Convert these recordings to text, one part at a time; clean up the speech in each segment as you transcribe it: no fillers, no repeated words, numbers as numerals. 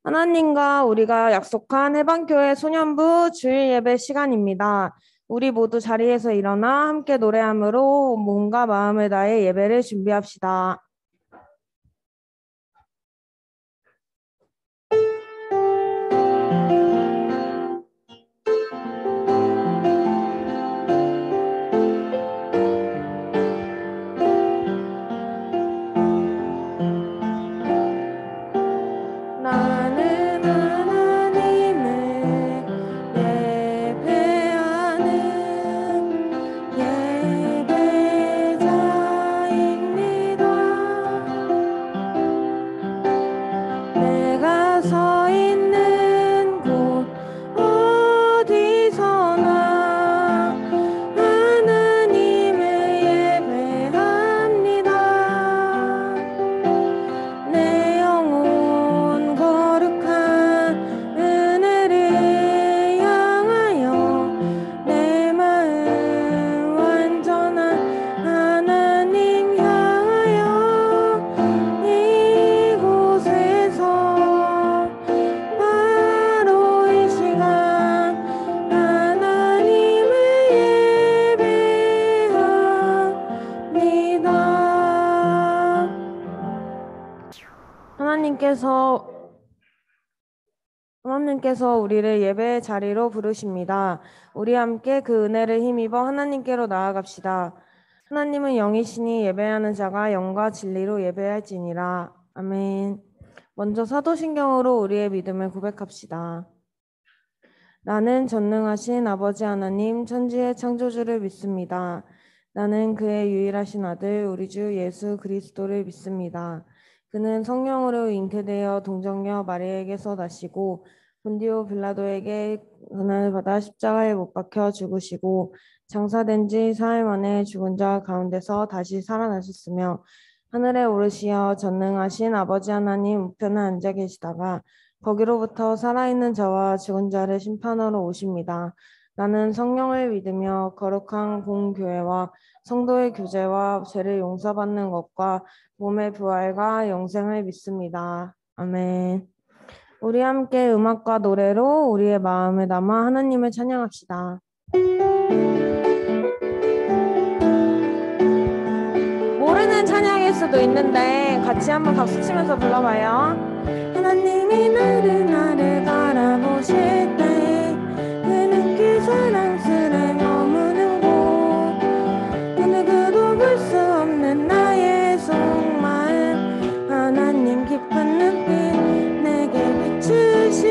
하나님과 우리가 약속한 해방교회 소년부 주일 예배 시간입니다. 우리 모두 자리에서 일어나 함께 노래함으로 몸과 마음을 다해 예배를 준비합시다. 나는 하나님을 예배하는 예배자입니다. 내가 서 있는 곳 어디서나 하나님을 예배합니다. 내 영혼 거룩한 은혜를 향하여 내 마음 완전한 하나님 향하여 이곳에서 바로 이 시간 하나님을 예배합니다. 하나님께서 우리를 예배의 자리로 부르십니다. 우리 함께 그 은혜를 힘입어 하나님께로 나아갑시다. 하나님은 영이시니 예배하는 자가 영과 진리로 예배할지니라. 아멘. 먼저 사도신경으로 우리의 믿음을 고백합시다. 나는 전능하신 아버지 하나님 천지의 창조주를 믿습니다. 나는 그의 유일하신 아들 우리 주 예수 그리스도를 믿습니다. 그는 성령으로 잉태되어 동정녀 마리아에게서 나시고 본디오 빌라도에게 고난을 받아 십자가에 못 박혀 죽으시고 장사된 지 사흘 만에 죽은 자 가운데서 다시 살아나셨으며 하늘에 오르시어 전능하신 아버지 하나님 우편에 앉아 계시다가 거기로부터 살아있는 자와 죽은 자를 심판하러 오십니다. 나는 성령을 믿으며 거룩한 공교회와 성도의 교제와 죄를 용서받는 것과 몸의 부활과 영생을 믿습니다. 아멘. 우리 함께 음악과 노래로 우리의 마음을 담아 하나님을 찬양합시다. 모르는 찬양일 수도 있는데 같이 한번 박수 치면서 불러봐요. 하나님이 나를 바라보실 때 그 눈길 사랑스레 머무는 곳 그 누구도 볼 수 없는 나의 속마음 하나님 깊은 눈빛 내게 비추신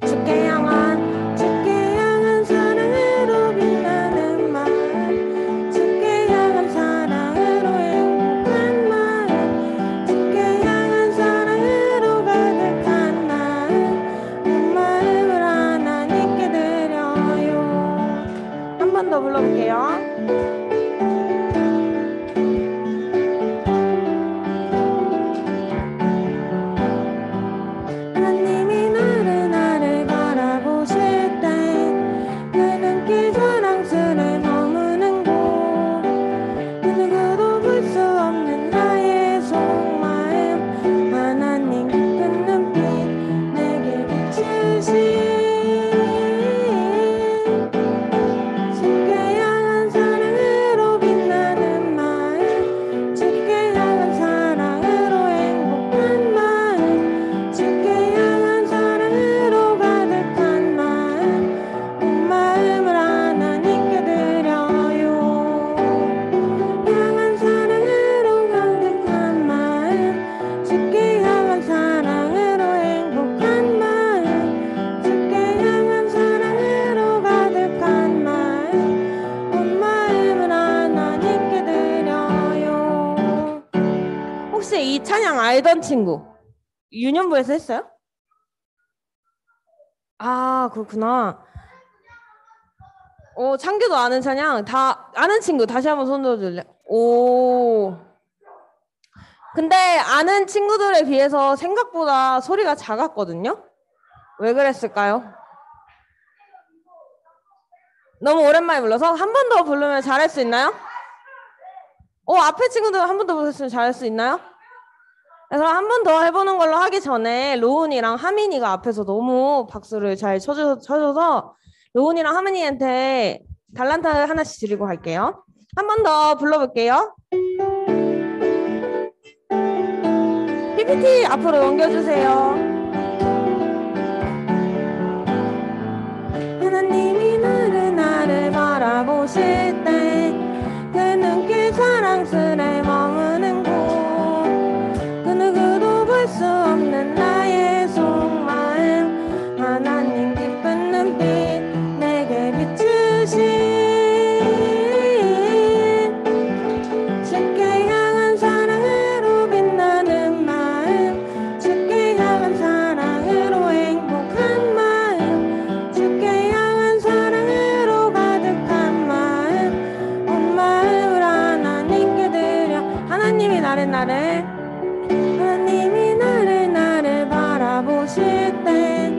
주께 향한 사랑으로 빛나는 마음 주께 향한 사랑으로 행복한 마음 주께 향한 사랑으로 가득한 마음 온 마음을 하나님께 드려요. 한 번 더 불러볼게요. 하나님이 나를 바라보실 때 그 눈길 사랑스레 머무는 곳 그 누구도 볼 수 없는 나의 속마음 하나님 깊은 눈빛 내게 비추신 주께 향한 사랑으로 빛나는 마음 주께 향한 사랑으로 행복한 마음 주께 향한 사랑으로 가득한 마음 온 마음을 하나님께 드려요. 향한 사랑으로 가득한 마음 주께 향한 사랑으로 행복한 마음 주께 향한 사랑으로 가득한 마음 온 마음을 하나님께 드려요. 혹시 이 찬양 알던 친구 유년부에서 했어요? 아, 그렇구나. 창규도 아는 찬양 다 아는 친구 다시 한번 손 들어줄래? 오. 근데 아는 친구들에 비해서 생각보다 소리가 작았거든요. 왜 그랬을까요? 너무 오랜만에 불러서 한 번 더 부르면 잘할 수 있나요? 앞에 친구들 한 번 더 부르면 잘할 수 있나요? 그래서 한 번 더 해보는 걸로 하기 전에 로운이랑 하민이가 앞에서 너무 박수를 잘 쳐줘서 로운이랑 하민이한테 달란트 하나씩 드리고 갈게요. 한 번 더 불러볼게요. PPT 앞으로 넘겨주세요. 하나님이 나를 바라보실 때 그 눈길 사랑스레 머무는 곳 그 누구도 볼 수 없는 나의 속마음 하나님 기쁜 눈빛 내게 비추신 주께 향한 사랑으로 빛나는 마음 주께 향한 사랑으로 행복한 마음 주께 향한 사랑으로 가득한 마음 온 마음을 하나님께 드려 하나님이 나를 바라보실 때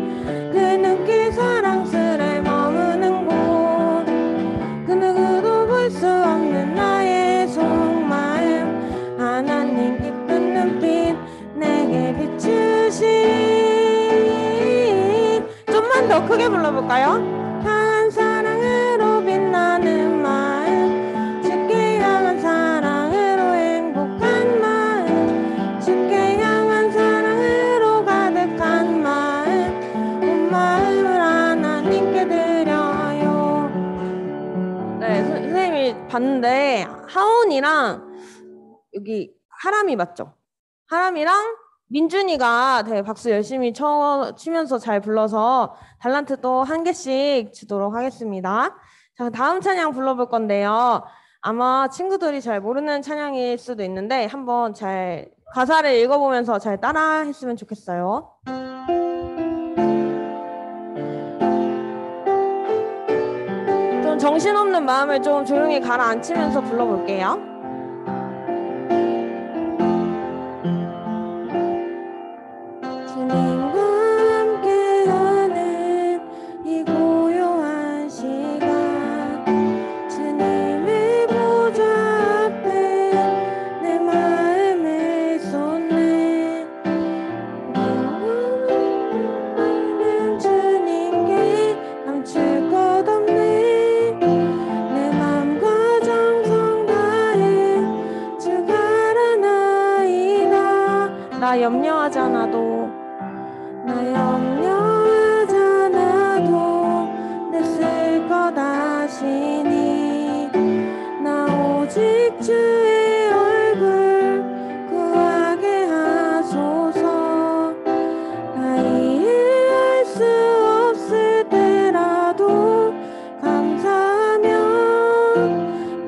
그 눈길 사랑스레 머무는 곳 그 누구도 볼 수 없는 나의 속마음 하나님 기쁜 눈빛 내게 비추신 좀만 더 크게 불러볼까요? 향한 사랑으로 빛나는 마음 주께 향한 사랑으로 행복한 마음 주께 향한 사랑으로 가득한 마음 온 마음을 하나님께 드려요. 네, 선생님이 봤는데 하온이랑 여기 하람이 맞죠? 하람이랑 민준이가 되게 박수 열심히 치면서 잘 불러서 달란트 또 한 개씩 주도록 하겠습니다. 자, 다음 찬양 불러볼 건데요. 아마 친구들이 잘 모르는 찬양일 수도 있는데 한번 잘 가사를 읽어보면서 잘 따라 했으면 좋겠어요. 좀 정신없는 마음을 좀 조용히 가라앉히면서 불러볼게요. 주님과 함께하는 이 고요한 시간 주님의 보좌 앞에 내 마음을 쏟네 나는 주님께 감출 것 없네 내 맘과 정성 다해 주가라 나이다 나 염려하지 않아도 나 염려하지 않아도 내 쓸 것 아시니 나 오직 주의 얼굴 구하게 하소서 나 이해할 수 없을 때라도 감사하며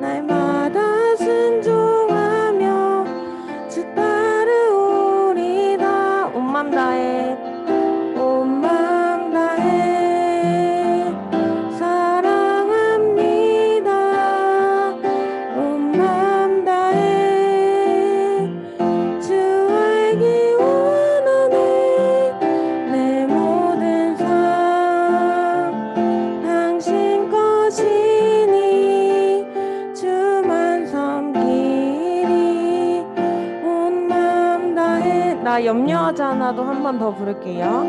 날마다 순종하며 주 따르오리다 온 맘 다해 온 맘 다해 사랑합니다 온 맘 다해 주 알기 원하네 내 모든 삶 당신 것이니 주만 섬기리 온 맘 다해 나 염려하지 않아도 한 번 더 부를게요.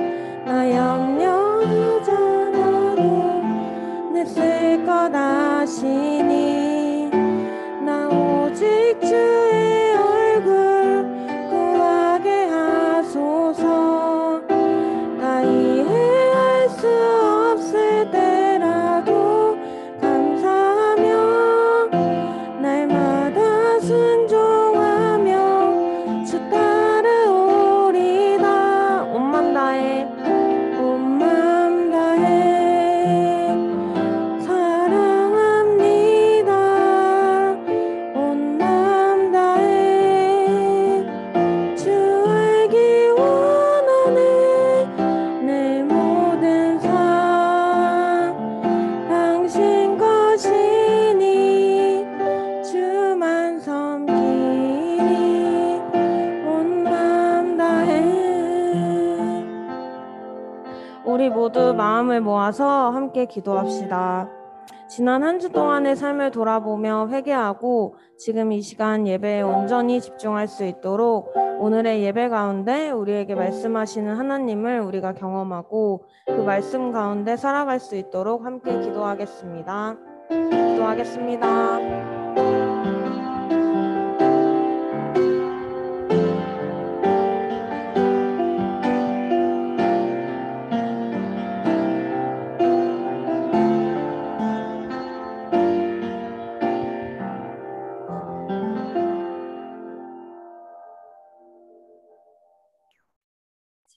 나 염려하지 않아도 내 쓸 것 아시니 나 오직 주의 얼굴 구하게 하소서 나 이해할 수 없을 때라도 감사하며 날마다 순종하며 주 따르오리다 온 맘 다해 온 맘 다해 사랑합니다 온 맘 다해 주 알기 원하네 내 모든 삶 당신 것이니 주만 섬기리 온 맘 다해 우리 모두 마음을 모아서 함께 기도합시다. 지난 한 주 동안의 삶을 돌아보며 회개하고 지금 이 시간 예배에 온전히 집중할 수 있도록 오늘의 예배 가운데 우리에게 말씀하시는 하나님을 우리가 경험하고 그 말씀 가운데 살아갈 수 있도록 함께 기도하겠습니다. 기도하겠습니다.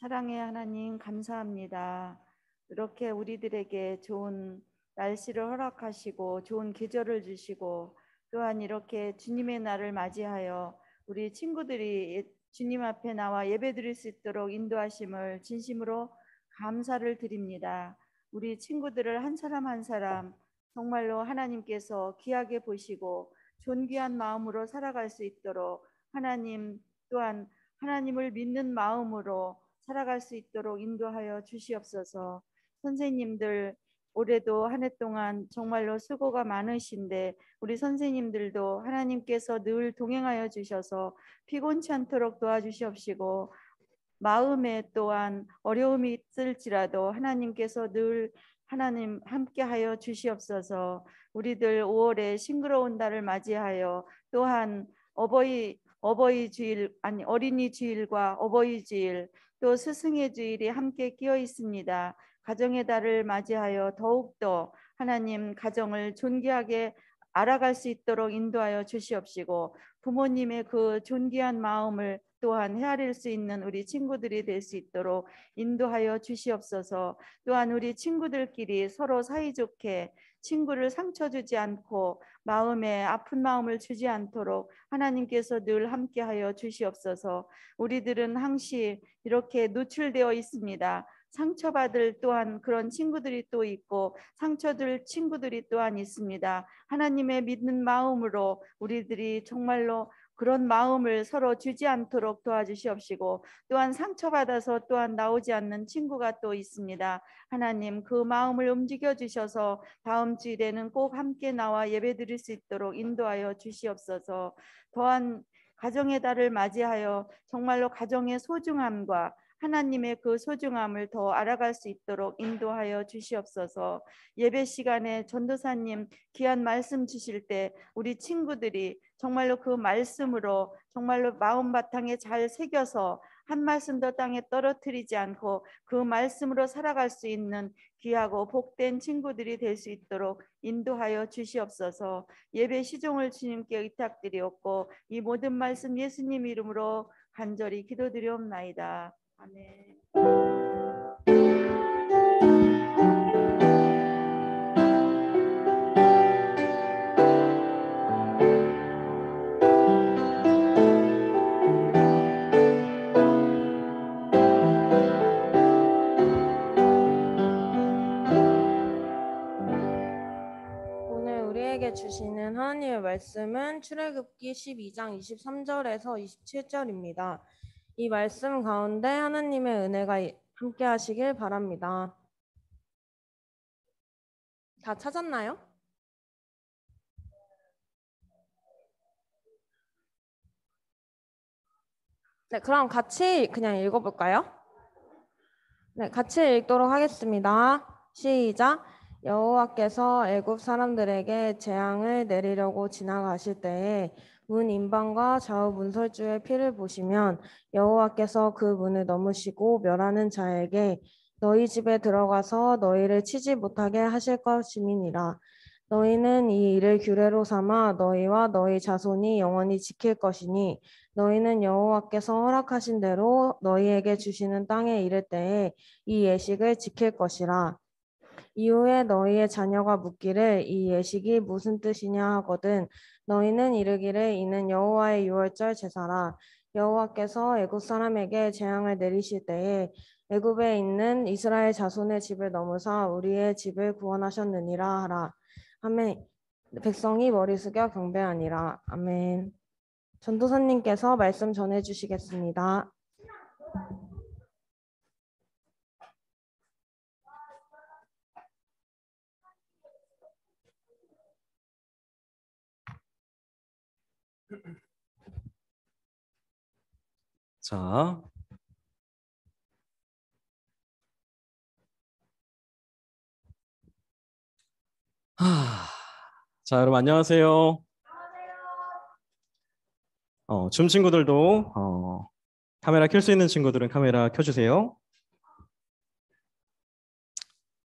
사랑의 하나님 감사합니다. 이렇게 우리들에게 좋은 날씨를 허락하시고 좋은 계절을 주시고 또한 이렇게 주님의 날을 맞이하여 우리 친구들이 주님 앞에 나와 예배드릴 수 있도록 인도하심을 진심으로 감사를 드립니다. 우리 친구들을 한 사람 한 사람 정말로 하나님께서 귀하게 보시고 존귀한 마음으로 살아갈 수 있도록 하나님 또한 하나님을 믿는 마음으로 살아갈 수 있도록 인도하여 주시옵소서. 선생님들 올해도 한 해 동안 정말로 수고가 많으신데 우리 선생님들도 하나님께서 늘 동행하여 주셔서 피곤치 않도록 도와주시옵시고 마음에 또한 어려움이 있을지라도 하나님께서 늘 하나님 함께하여 주시옵소서. 우리들 5월에 싱그러운 달을 맞이하여 또한 어버이 주일 아니 어린이 주일과 어버이 주일 또 스승의 주일이 함께 끼어 있습니다. 가정의 달을 맞이하여 더욱더 하나님 가정을 존귀하게 알아갈 수 있도록 인도하여 주시옵시고 부모님의 그 존귀한 마음을 또한 헤아릴 수 있는 우리 친구들이 될 수 있도록 인도하여 주시옵소서. 또한 우리 친구들끼리 서로 사이좋게 친구를 상처 주지 않고 마음에 아픈 마음을 주지 않도록 하나님께서 늘 함께하여 주시옵소서. 우리들은 항시 이렇게 노출되어 있습니다. 상처받을 또한 그런 친구들이 또 있고 상처들 친구들이 또한 있습니다. 하나님의 믿는 마음으로 우리들이 정말로 그런 마음을 서로 주지 않도록 도와주시옵시고 또한 상처받아서 또한 나오지 않는 친구가 또 있습니다. 하나님 그 마음을 움직여 주셔서 다음 주일에는 꼭 함께 나와 예배드릴 수 있도록 인도하여 주시옵소서. 또한 가정의 달을 맞이하여 정말로 가정의 소중함과 하나님의 그 소중함을 더 알아갈 수 있도록 인도하여 주시옵소서. 예배 시간에 전도사님 귀한 말씀 주실 때 우리 친구들이 정말로 그 말씀으로 정말로 마음바탕에 잘 새겨서 한 말씀도 땅에 떨어뜨리지 않고 그 말씀으로 살아갈 수 있는 귀하고 복된 친구들이 될 수 있도록 인도하여 주시옵소서. 예배 시종을 주님께 의탁드리옵고 이 모든 말씀 예수님 이름으로 간절히 기도드리옵나이다. 아멘. 오늘 우리에게 주시는 하나님의 말씀은 출애굽기 12장 23절에서 27절입니다. 이 말씀 가운데 하나님의 은혜가 함께 하시길 바랍니다. 다 찾았나요? 네, 그럼 같이 그냥 읽어볼까요? 네, 같이 읽도록 하겠습니다. 시작. 여호와께서 애굽 사람들에게 재앙을 내리려고 지나가실 때에 문 임방과 좌우 문설주의 피를 보시면 여호와께서 그 문을 넘으시고 멸하는 자에게 너희 집에 들어가서 너희를 치지 못하게 하실 것임이니라. 너희는 이 일을 규례로 삼아 너희와 너희 자손이 영원히 지킬 것이니 너희는 여호와께서 허락하신 대로 너희에게 주시는 땅에 이를 때에 이 예식을 지킬 것이라. 이후에 너희의 자녀가 묻기를 이 예식이 무슨 뜻이냐 하거든 너희는 이르기를 이는 여호와의 유월절 제사라. 여호와께서 애굽 사람에게 재앙을 내리실 때에 애굽에 있는 이스라엘 자손의 집을 넘으사 우리의 집을 구원하셨느니라 하라. 아멘. 백성이 머리 숙여 경배하니라. 아멘. 전도사님께서 말씀 전해 주시겠습니다. 자, 하, 자, 여러분 안녕하세요. 줌 친구들도 카메라 켤 수 있는 친구들은 카메라 켜주세요.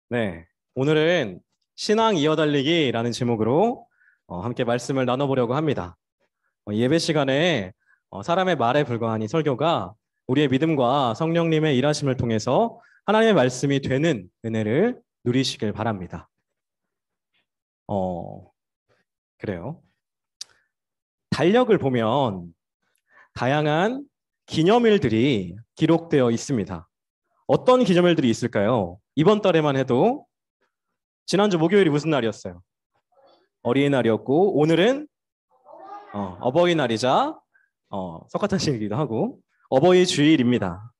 네, 오늘은 신앙 이어달리기라는 제목으로 함께 말씀을 나눠보려고 합니다. 예배 시간에 사람의 말에 불과한 이 설교가 우리의 믿음과 성령님의 일하심을 통해서 하나님의 말씀이 되는 은혜를 누리시길 바랍니다. 그래요. 달력을 보면 다양한 기념일들이 기록되어 있습니다. 어떤 기념일들이 있을까요? 이번 달에만 해도 지난주 목요일이 무슨 날이었어요? 어린이날이었고, 오늘은 어버이날이자 석가탄신일이기도 하고 어버이 주일입니다.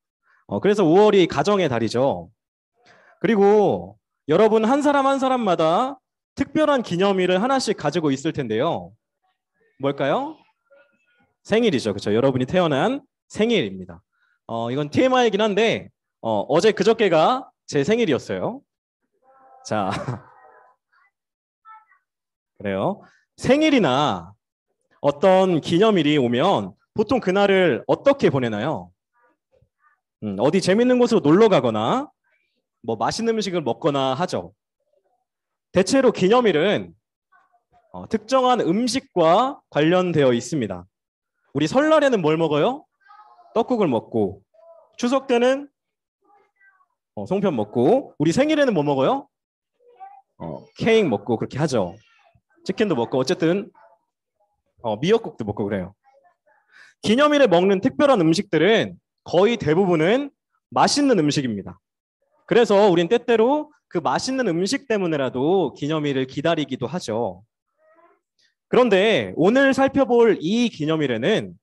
그래서 5월이 가정의 달이죠. 그리고 여러분 한 사람 한 사람마다 특별한 기념일을 하나씩 가지고 있을 텐데요. 뭘까요? 생일이죠. 그렇죠. 여러분이 태어난 생일입니다. 이건 TMI이긴 한데 어제 그저께가 제 생일이었어요. 자, 그래요. 생일이나 어떤 기념일이 오면 보통 그날을 어떻게 보내나요? 어디 재밌는 곳으로 놀러 가거나 뭐 맛있는 음식을 먹거나 하죠. 대체로 기념일은 특정한 음식과 관련되어 있습니다. 우리 설날에는 뭘 먹어요? 떡국을 먹고, 추석 때는 송편 먹고, 우리 생일에는 뭐 먹어요? 케이크 먹고 그렇게 하죠. 치킨도 먹고 어쨌든 미역국도 먹고 그래요. 기념일에 먹는 특별한 음식들은 거의 대부분은 맛있는 음식입니다. 그래서 우린 때때로 그 맛있는 음식 때문에라도 기념일을 기다리기도 하죠. 그런데 오늘 살펴볼 이 기념일에는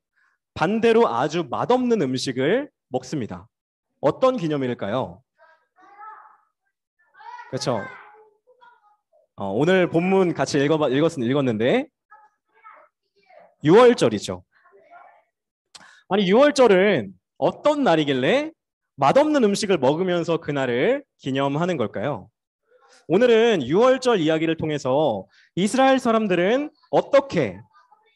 반대로 아주 맛없는 음식을 먹습니다. 어떤 기념일일까요? 그렇죠. 오늘 본문 같이 읽었는데 6월절이죠. 아니 6월절은 어떤 날이길래 맛없는 음식을 먹으면서 그날을 기념하는 걸까요? 오늘은 6월절 이야기를 통해서 이스라엘 사람들은 어떻게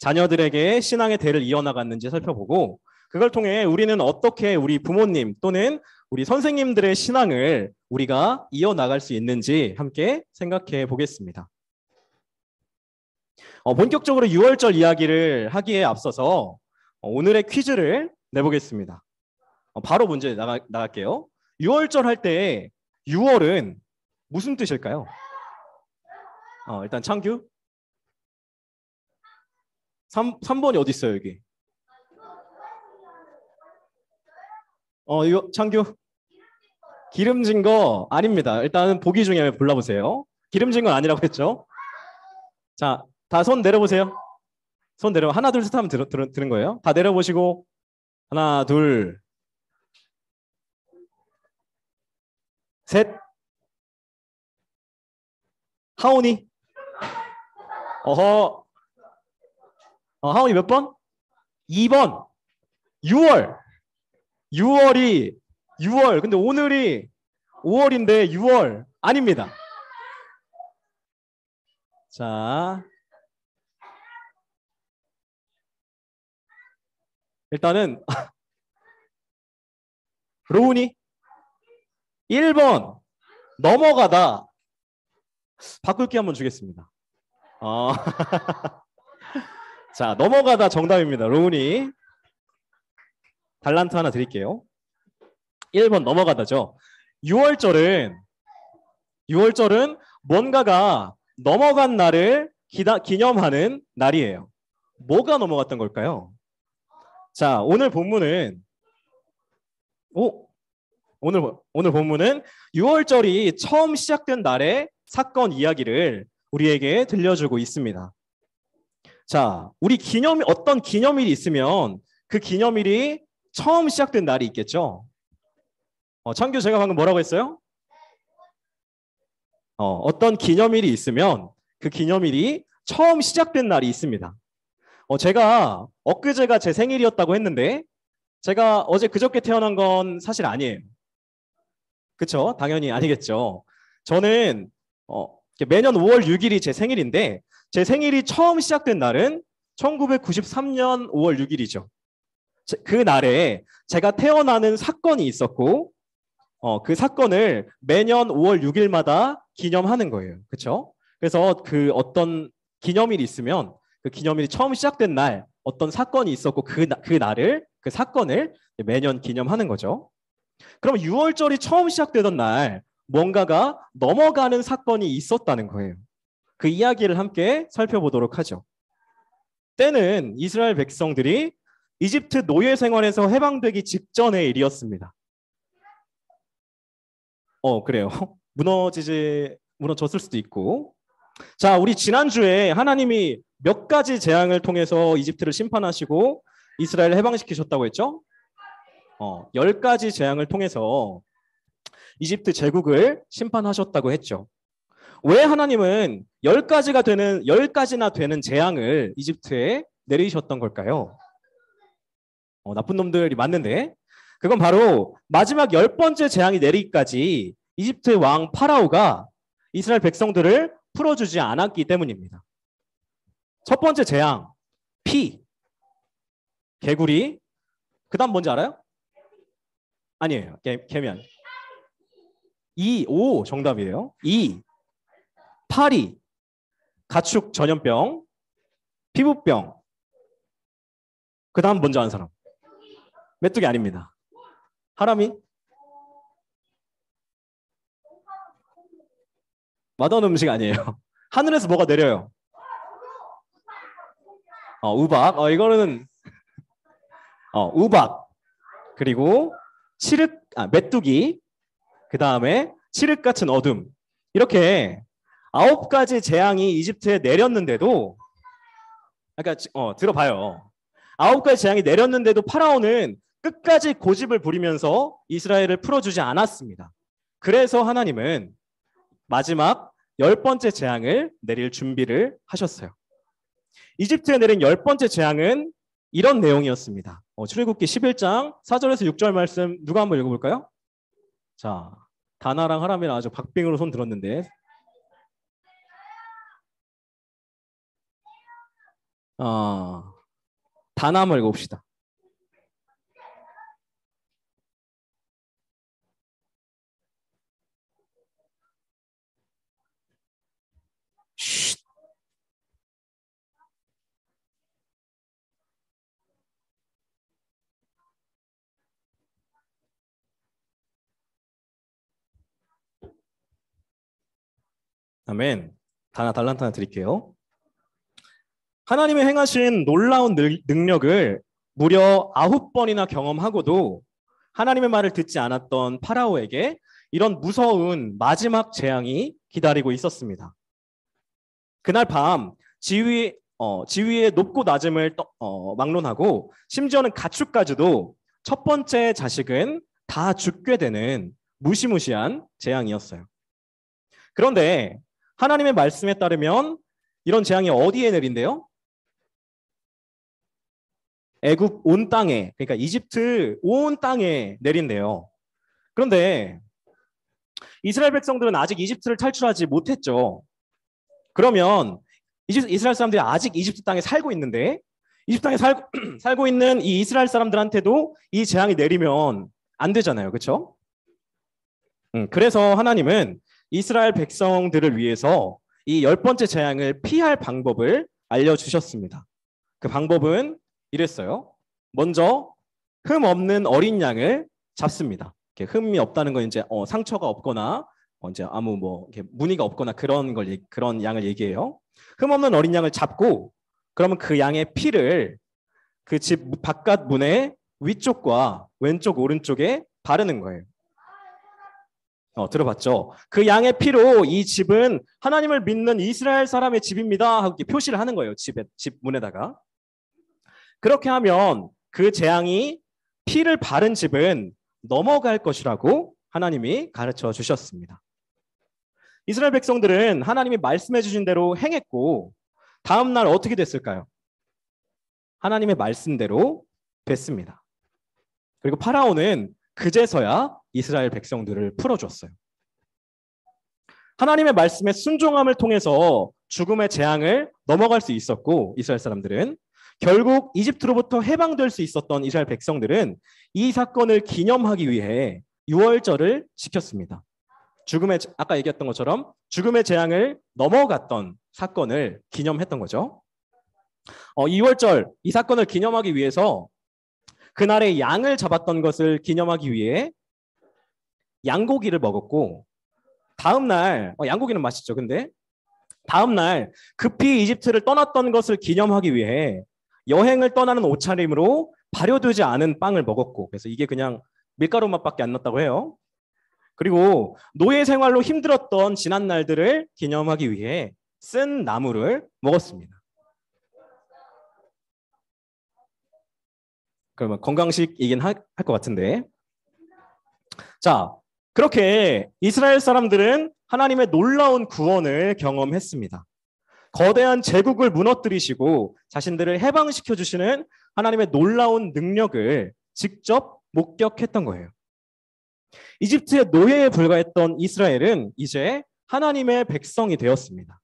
자녀들에게 신앙의 대를 이어나갔는지 살펴보고, 그걸 통해 우리는 어떻게 우리 부모님 또는 우리 선생님들의 신앙을 우리가 이어나갈 수 있는지 함께 생각해 보겠습니다. 본격적으로 6월절 이야기를 하기에 앞서서 오늘의 퀴즈를 내보겠습니다. 바로 문제 나갈게요. 6월절 할 때 6월은 무슨 뜻일까요? 일단 창규. 3번이 어디 있어요, 여기? 이거 창규. 기름진 거 아닙니다. 일단 보기 중에 골라보세요. 기름진 건 아니라고 했죠. 자, 다 손 내려보세요. 손 내려. 하나, 둘, 셋 하면 들은 거예요. 다 내려보시고 하나, 둘, 셋. 하온이. 하온이 몇 번? 2번. 6월. 6월. 근데 오늘이 5월인데 6월 아닙니다. 자, 일단은 로운이 1번 넘어가다. 바꿀 게 한번 주겠습니다. 자, 넘어가다 정답입니다. 로운이 달란트 하나 드릴게요. 1번 넘어가다죠. 6월절은 뭔가가 넘어간 날을 기념하는 날이에요. 뭐가 넘어갔던 걸까요? 자, 오늘 본문은 오늘 본문은 6월절이 처음 시작된 날의 사건 이야기를 우리에게 들려주고 있습니다. 자, 우리 어떤 기념일이 있으면 그 기념일이 처음 시작된 날이 있겠죠. 창규, 제가 방금 뭐라고 했어요? 어떤 기념일이 있으면 그 기념일이 처음 시작된 날이 있습니다. 제가 엊그제가 제 생일이었다고 했는데 제가 어제 그저께 태어난 건 사실 아니에요. 그쵸? 당연히 아니겠죠. 저는 매년 5월 6일이 제 생일인데 제 생일이 처음 시작된 날은 1993년 5월 6일이죠. 그 날에 제가 태어나는 사건이 있었고 그 사건을 매년 5월 6일마다 기념하는 거예요. 그렇죠? 그래서 그 어떤 기념일이 있으면 그 기념일이 처음 시작된 날 어떤 사건이 있었고 그 사건을 매년 기념하는 거죠. 그럼 6월절이 처음 시작되던 날 뭔가가 넘어가는 사건이 있었다는 거예요. 그 이야기를 함께 살펴보도록 하죠. 때는 이스라엘 백성들이 이집트 노예 생활에서 해방되기 직전의 일이었습니다. 그래요. 무너졌을 수도 있고. 자, 우리 지난주에 하나님이 몇 가지 재앙을 통해서 이집트를 심판하시고 이스라엘을 해방시키셨다고 했죠? 10가지 재앙을 통해서 이집트 제국을 심판하셨다고 했죠. 왜 하나님은 10가지나 되는 재앙을 이집트에 내리셨던 걸까요? 나쁜 놈들이 맞는데 그건 바로 마지막 10번째 재앙이 내리기까지 이집트의 왕 파라오가 이스라엘 백성들을 풀어주지 않았기 때문입니다. 첫 번째 재앙, 피, 개구리. 그 다음 뭔지 알아요? 아니에요. 개면. 오 정답이에요. 파리, 가축 전염병, 피부병. 그 다음 뭔지 아는 사람? 메뚜기 아닙니다. 하람이? 맛없는 음식 아니에요. 하늘에서 뭐가 내려요? 우박. 이거는 우박. 그리고 메뚜기. 그 다음에 칠흑 같은 어둠. 이렇게 9가지 재앙이 이집트에 내렸는데도 들어봐요. 9가지 재앙이 내렸는데도 파라오는 끝까지 고집을 부리면서 이스라엘을 풀어주지 않았습니다. 그래서 하나님은 마지막 10번째 재앙을 내릴 준비를 하셨어요. 이집트에 내린 10번째 재앙은 이런 내용이었습니다. 출애굽기 11장 4절에서 6절 말씀 누가 한번 읽어볼까요? 자, 다나랑 하람이랑 아주 박빙으로 손 들었는데 다나 한번 읽어봅시다. 아멘. 달란트 하나 드릴게요. 하나님의 행하신 놀라운 능력을 무려 9번이나 경험하고도 하나님의 말을 듣지 않았던 파라오에게 이런 무서운 마지막 재앙이 기다리고 있었습니다. 그날 밤 지위의 높고 낮음을 막론하고 심지어는 가축까지도 첫 번째 자식은 다 죽게 되는 무시무시한 재앙이었어요. 그런데 하나님의 말씀에 따르면 이런 재앙이 어디에 내린대요? 애굽 온 땅에, 그러니까 이집트 온 땅에 내린대요. 그런데 이스라엘 백성들은 아직 이집트를 탈출하지 못했죠. 그러면 이스라엘 사람들이 아직 이집트 땅에 살고 있는데 이집트 땅에 살고 있는 이 이스라엘 사람들한테도 이 재앙이 내리면 안 되잖아요. 그렇죠? 그래서 하나님은 이스라엘 백성들을 위해서 이 10번째 재앙을 피할 방법을 알려주셨습니다. 그 방법은 이랬어요. 먼저 흠 없는 어린 양을 잡습니다. 흠이 없다는 건 이제 상처가 없거나 이제 아무 이렇게 무늬가 없거나 그런 양을 얘기해요. 흠 없는 어린 양을 잡고 그러면 그 양의 피를 그 집 바깥 문의 위쪽과 왼쪽 오른쪽에 바르는 거예요. 들어봤죠? 그 양의 피로 이 집은 하나님을 믿는 이스라엘 사람의 집입니다 하고 표시를 하는 거예요. 집 문에다가. 그렇게 하면 그 재앙이 피를 바른 집은 넘어갈 것이라고 하나님이 가르쳐 주셨습니다. 이스라엘 백성들은 하나님이 말씀해 주신 대로 행했고 다음 날 어떻게 됐을까요? 하나님의 말씀대로 됐습니다. 그리고 파라오는 그제서야 이스라엘 백성들을 풀어줬어요. 하나님의 말씀에 순종함을 통해서 죽음의 재앙을 넘어갈 수 있었고, 이스라엘 사람들은 결국 이집트로부터 해방될 수 있었던 이스라엘 백성들은 이 사건을 기념하기 위해 유월절을 지켰습니다. 아까 얘기했던 것처럼 죽음의 재앙을 넘어갔던 사건을 기념했던 거죠. 이 유월절, 이 사건을 기념하기 위해서 그날에 양을 잡았던 것을 기념하기 위해 양고기를 먹었고, 다음날 양고기는 맛있죠. 근데 다음날 급히 이집트를 떠났던 것을 기념하기 위해 여행을 떠나는 옷차림으로 발효되지 않은 빵을 먹었고, 그래서 이게 그냥 밀가루 맛밖에 안 났다고 해요. 그리고 노예 생활로 힘들었던 지난 날들을 기념하기 위해 쓴 나물을 먹었습니다. 그러면 건강식이긴 할 것 같은데, 자, 그렇게 이스라엘 사람들은 하나님의 놀라운 구원을 경험했습니다. 거대한 제국을 무너뜨리시고 자신들을 해방시켜 주시는 하나님의 놀라운 능력을 직접 목격했던 거예요. 이집트의 노예에 불과했던 이스라엘은 이제 하나님의 백성이 되었습니다.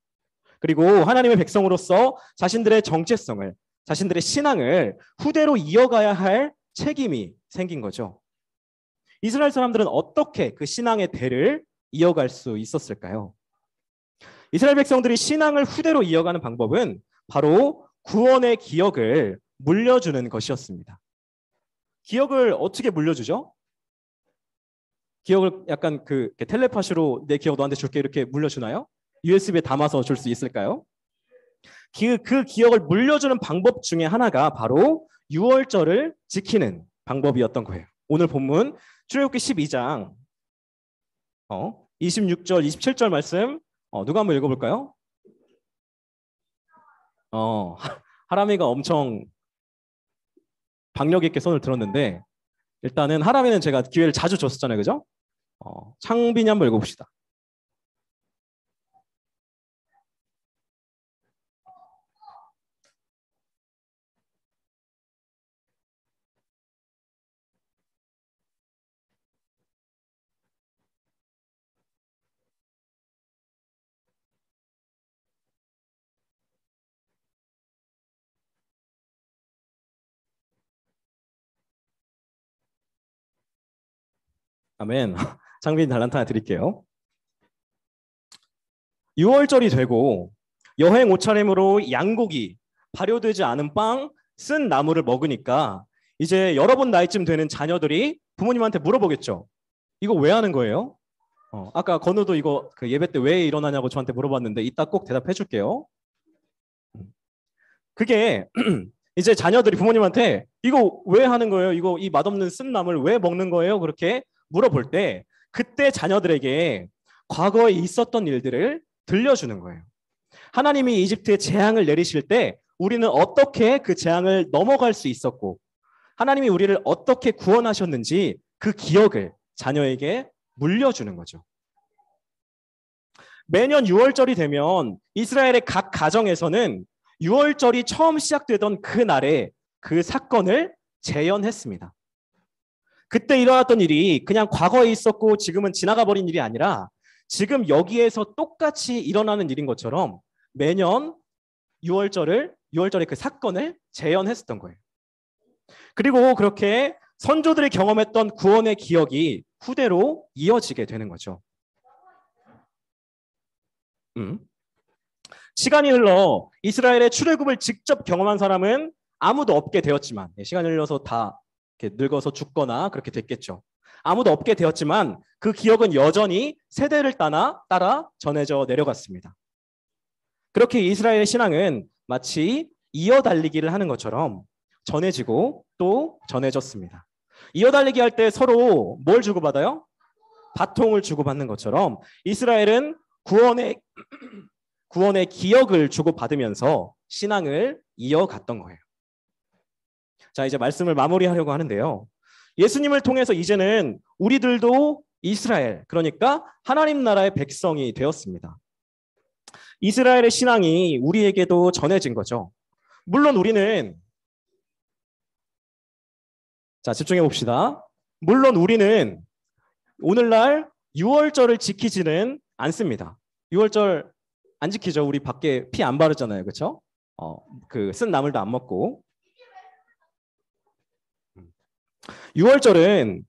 그리고 하나님의 백성으로서 자신들의 정체성을, 자신들의 신앙을 후대로 이어가야 할 책임이 생긴 거죠. 이스라엘 사람들은 어떻게 그 신앙의 대를 이어갈 수 있었을까요? 이스라엘 백성들이 신앙을 후대로 이어가는 방법은 바로 구원의 기억을 물려주는 것이었습니다. 기억을 어떻게 물려주죠? 기억을 약간 텔레파시로 내 기억 너한테 줄게 이렇게 물려주나요? USB에 담아서 줄 수 있을까요? 그 기억을 물려주는 방법 중에 하나가 바로 유월절을 지키는 방법이었던 거예요. 오늘 본문 출애굽기 12장 26절, 27절 말씀 누가 한번 읽어볼까요? 하람이가 엄청 박력 있게 손을 들었는데, 일단은 하람이는 제가 기회를 자주 줬었잖아요, 그죠? 창빈이 한번 읽어봅시다. 아멘. 창빈 달란트 하나 드릴게요. 6월절이 되고 여행 옷차림으로 양고기, 발효되지 않은 빵, 쓴 나물을 먹으니까 이제 여러 번 나이쯤 되는 자녀들이 부모님한테 물어보겠죠. 이거 왜 하는 거예요? 아까 건우도 이거 그 예배 때 왜 일어나냐고 저한테 물어봤는데 이따 꼭 대답해 줄게요. 그게 이제 자녀들이 부모님한테 이거 왜 하는 거예요? 이거 이 맛없는 쓴 나물 왜 먹는 거예요? 그렇게 물어볼 때 그때 자녀들에게 과거에 있었던 일들을 들려주는 거예요. 하나님이 이집트에 재앙을 내리실 때 우리는 어떻게 그 재앙을 넘어갈 수 있었고 하나님이 우리를 어떻게 구원하셨는지 그 기억을 자녀에게 물려주는 거죠. 매년 6월절이 되면 이스라엘의 각 가정에서는 6월절이 처음 시작되던 그 날에 그 사건을 재현했습니다. 그때 일어났던 일이 그냥 과거에 있었고 지금은 지나가 버린 일이 아니라 지금 여기에서 똑같이 일어나는 일인 것처럼 매년 6월절의 그 사건을 재현했었던 거예요. 그리고 그렇게 선조들이 경험했던 구원의 기억이 후대로 이어지게 되는 거죠. 시간이 흘러 이스라엘의 출애굽을 직접 경험한 사람은 아무도 없게 되었지만, 시간이 흘러서 다 이렇게 늙어서 죽거나 그렇게 됐겠죠. 아무도 없게 되었지만 그 기억은 여전히 세대를 따라 전해져 내려갔습니다. 그렇게 이스라엘의 신앙은 마치 이어달리기를 하는 것처럼 전해지고 또 전해졌습니다. 이어달리기 할 때 서로 뭘 주고받아요? 바통을 주고받는 것처럼 이스라엘은 구원의 기억을 주고받으면서 신앙을 이어갔던 거예요. 자, 이제 말씀을 마무리하려고 하는데요. 예수님을 통해서 이제는 우리들도 이스라엘, 그러니까 하나님 나라의 백성이 되었습니다. 이스라엘의 신앙이 우리에게도 전해진 거죠. 물론 우리는 자, 집중해 봅시다. 물론 우리는 오늘날 유월절을 지키지는 않습니다. 유월절 안 지키죠. 우리 밖에 피 안 바르잖아요. 그렇죠? 그 쓴 나물도 안 먹고. 유월절은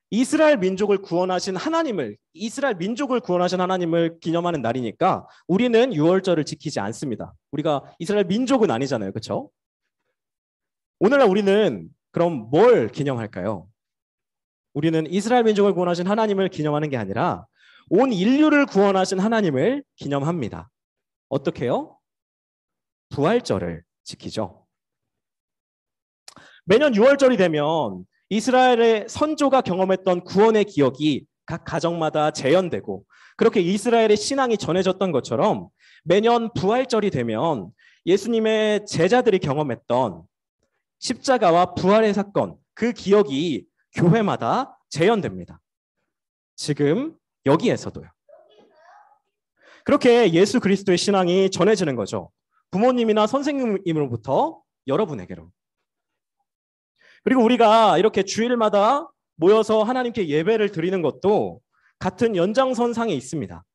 이스라엘 민족을 구원하신 하나님을 기념하는 날이니까 우리는 유월절을 지키지 않습니다. 우리가 이스라엘 민족은 아니잖아요. 그렇죠? 오늘날 우리는 그럼 뭘 기념할까요? 우리는 이스라엘 민족을 구원하신 하나님을 기념하는 게 아니라 온 인류를 구원하신 하나님을 기념합니다. 어떻게요? 부활절을 지키죠. 매년 6월절이 되면 이스라엘의 선조가 경험했던 구원의 기억이 각 가정마다 재현되고 그렇게 이스라엘의 신앙이 전해졌던 것처럼 매년 부활절이 되면 예수님의 제자들이 경험했던 십자가와 부활의 사건, 그 기억이 교회마다 재현됩니다. 지금 여기에서도요. 그렇게 예수 그리스도의 신앙이 전해지는 거죠. 부모님이나 선생님으로부터 여러분에게로. 그리고 우리가 이렇게 주일마다 모여서 하나님께 예배를 드리는 것도 같은 연장선상에 있습니다.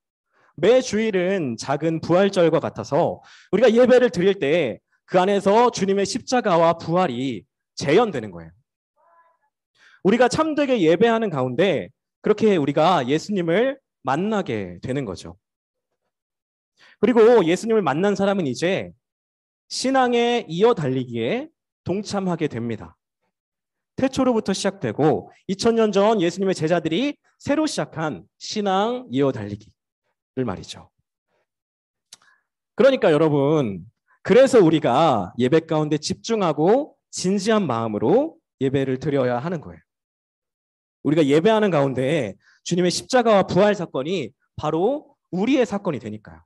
매 주일은 작은 부활절과 같아서 우리가 예배를 드릴 때 그 안에서 주님의 십자가와 부활이 재현되는 거예요. 우리가 참되게 예배하는 가운데 그렇게 우리가 예수님을 만나게 되는 거죠. 그리고 예수님을 만난 사람은 이제 신앙에 이어 달리기에 동참하게 됩니다. 태초로부터 시작되고 2000년 전 예수님의 제자들이 새로 시작한 신앙 이어 달리기를 말이죠. 그러니까 여러분, 그래서 우리가 예배 가운데 집중하고 진지한 마음으로 예배를 드려야 하는 거예요. 우리가 예배하는 가운데 주님의 십자가와 부활 사건이 바로 우리의 사건이 되니까요.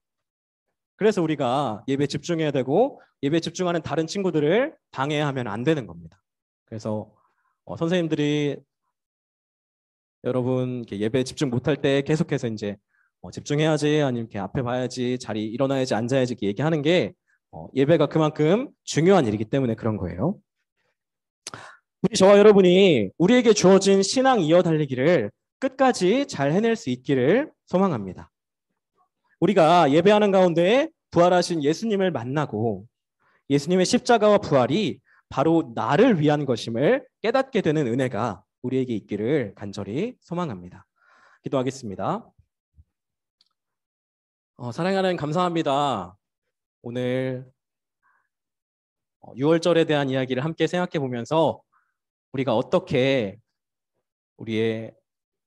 그래서 우리가 예배에 집중해야 되고 예배에 집중하는 다른 친구들을 방해하면 안 되는 겁니다. 그래서 선생님들이 여러분 이렇게 예배에 집중 못할 때 계속해서 이제 집중해야지 아니면 이렇게 앞에 봐야지 자리 일어나야지 앉아야지 이렇게 얘기하는 게 예배가 그만큼 중요한 일이기 때문에 그런 거예요. 우리 저와 여러분이 우리에게 주어진 신앙 이어 달리기를 끝까지 잘 해낼 수 있기를 소망합니다. 우리가 예배하는 가운데 부활하신 예수님을 만나고 예수님의 십자가와 부활이 바로 나를 위한 것임을 깨닫게 되는 은혜가 우리에게 있기를 간절히 소망합니다. 기도하겠습니다. 사랑하는 하나님 감사합니다. 오늘 6월절에 대한 이야기를 함께 생각해 보면서 우리가 어떻게 우리의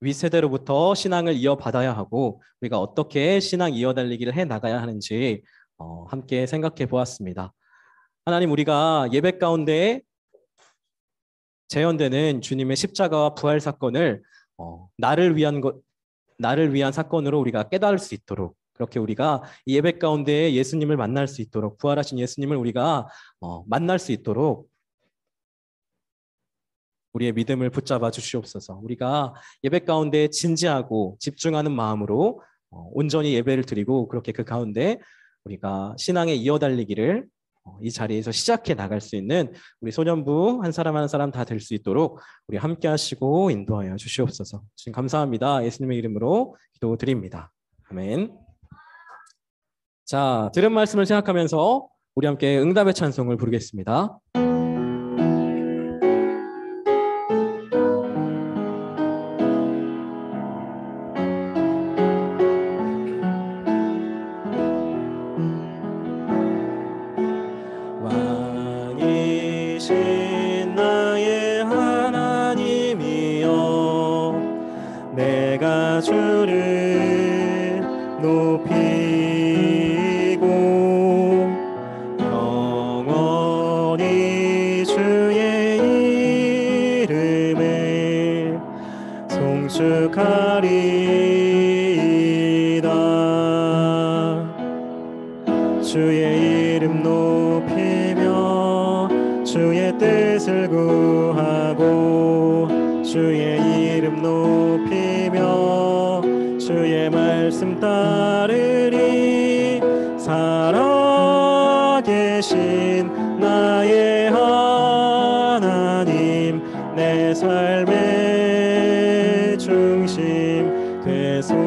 윗세대로부터 신앙을 이어받아야 하고 우리가 어떻게 신앙 이어달리기를 해나가야 하는지 함께 생각해 보았습니다. 하나님, 우리가 예배 가운데 재현되는 주님의 십자가와 부활 사건을 나를 위한 사건으로 우리가 깨달을 수 있도록 그렇게 우리가 이 예배 가운데 예수님을 만날 수 있도록 부활하신 예수님을 우리가 만날 수 있도록 우리의 믿음을 붙잡아 주시옵소서. 우리가 예배 가운데 진지하고 집중하는 마음으로 온전히 예배를 드리고 그렇게 그 가운데 우리가 신앙에 이어달리기를 이 자리에서 시작해 나갈 수 있는 우리 소년부 한 사람 한 사람 다 될 수 있도록 우리 함께 하시고 인도하여 주시옵소서. 주님 감사합니다. 예수님의 이름으로 기도드립니다. 아멘. 자, 들은 말씀을 생각하면서 우리 함께 응답의 찬송을 부르겠습니다. 왕이신 나의 하나님이여 내가 주를 높이고 영원히 주의 이름을 송축하리이다. 주의 이름 높이며 주의 뜻을 구하고 주의 이름 높이며 주의 말씀 따르리. 살아계신 나의 하나님 내 삶의 중심 되소서.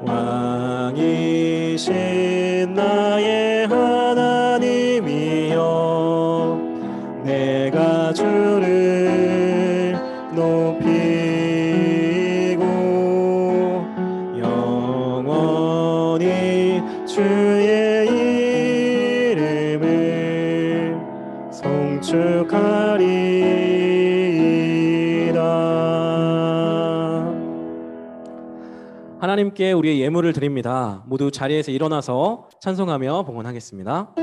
왕이신 나의 하나님이여, 내가 주를 높이고 영원히 주의 이름을 송축하리이다. 하나님께 우리의 예물을 드립니다. 모두 자리에서 일어나서 찬송하며 봉헌하겠습니다.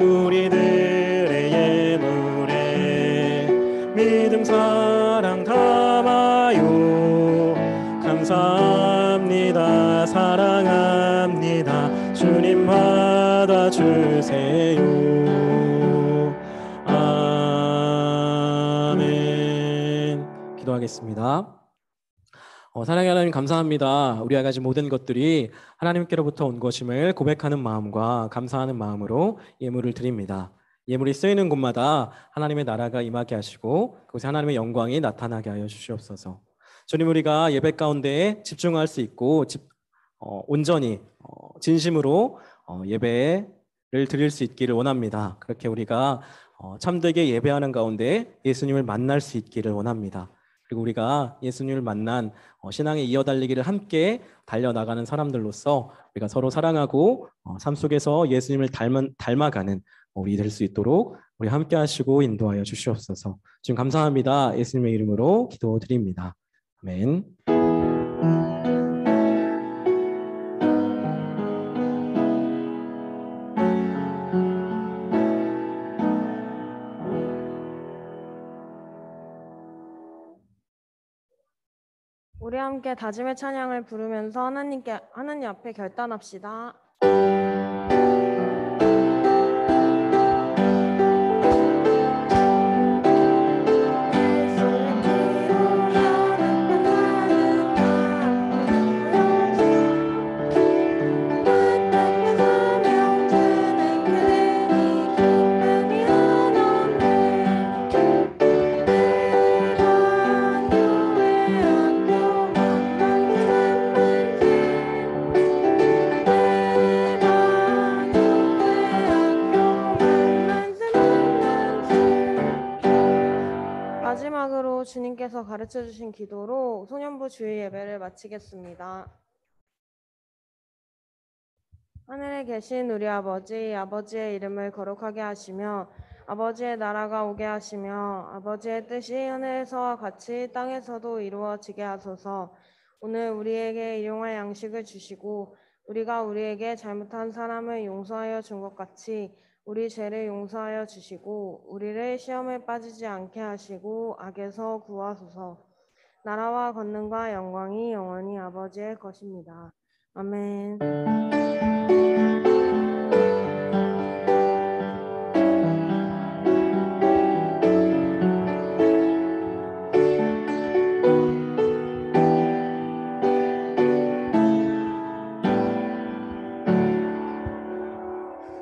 우리들의 예물에 믿음 사랑 담아요. 감사합니다. 사랑합니다. 주님 받아주세요. 아멘. 기도하겠습니다. 사랑의 하나님, 감사합니다. 우리가 가진 모든 것들이 하나님께로부터 온 것임을 고백하는 마음과 감사하는 마음으로 예물을 드립니다. 예물이 쓰이는 곳마다 하나님의 나라가 임하게 하시고 그곳에 하나님의 영광이 나타나게 하여 주시옵소서. 주님, 우리가 예배 가운데 집중할 수 있고 온전히 진심으로 예배를 드릴 수 있기를 원합니다. 그렇게 우리가 참되게 예배하는 가운데 예수님을 만날 수 있기를 원합니다. 그리고 우리가 예수님을 만난 신앙의 이어달리기를 함께 달려나가는 사람들로서 우리가 서로 사랑하고 삶 속에서 예수님을 닮아가는 우리 될 수 있도록 우리 함께 하시고 인도하여 주시옵소서. 지금 감사합니다. 예수님의 이름으로 기도드립니다. 아멘. 우리 함께 다짐의 찬양을 부르면서 하나님 앞에 결단합시다. 마지막으로 주님께서 가르쳐 주신 기도로 소년부 주일 예배를 마치겠습니다. 하늘에 계신 우리 아버지의 이름을 거룩하게 하시며 아버지의 나라가 오게 하시며 아버지의 뜻이 하늘에서와 같이 땅에서도 이루어지게 하소서. 오늘 우리에게 일용할 양식을 주시고 우리가 우리에게 잘못한 사람을 용서하여 준 것 같이 우리 죄를 용서하여 주시고 우리를 시험에 빠지지 않게 하시고 악에서 구하소서. 나라와 권능과 영광이 영원히 아버지의 것입니다. 아멘.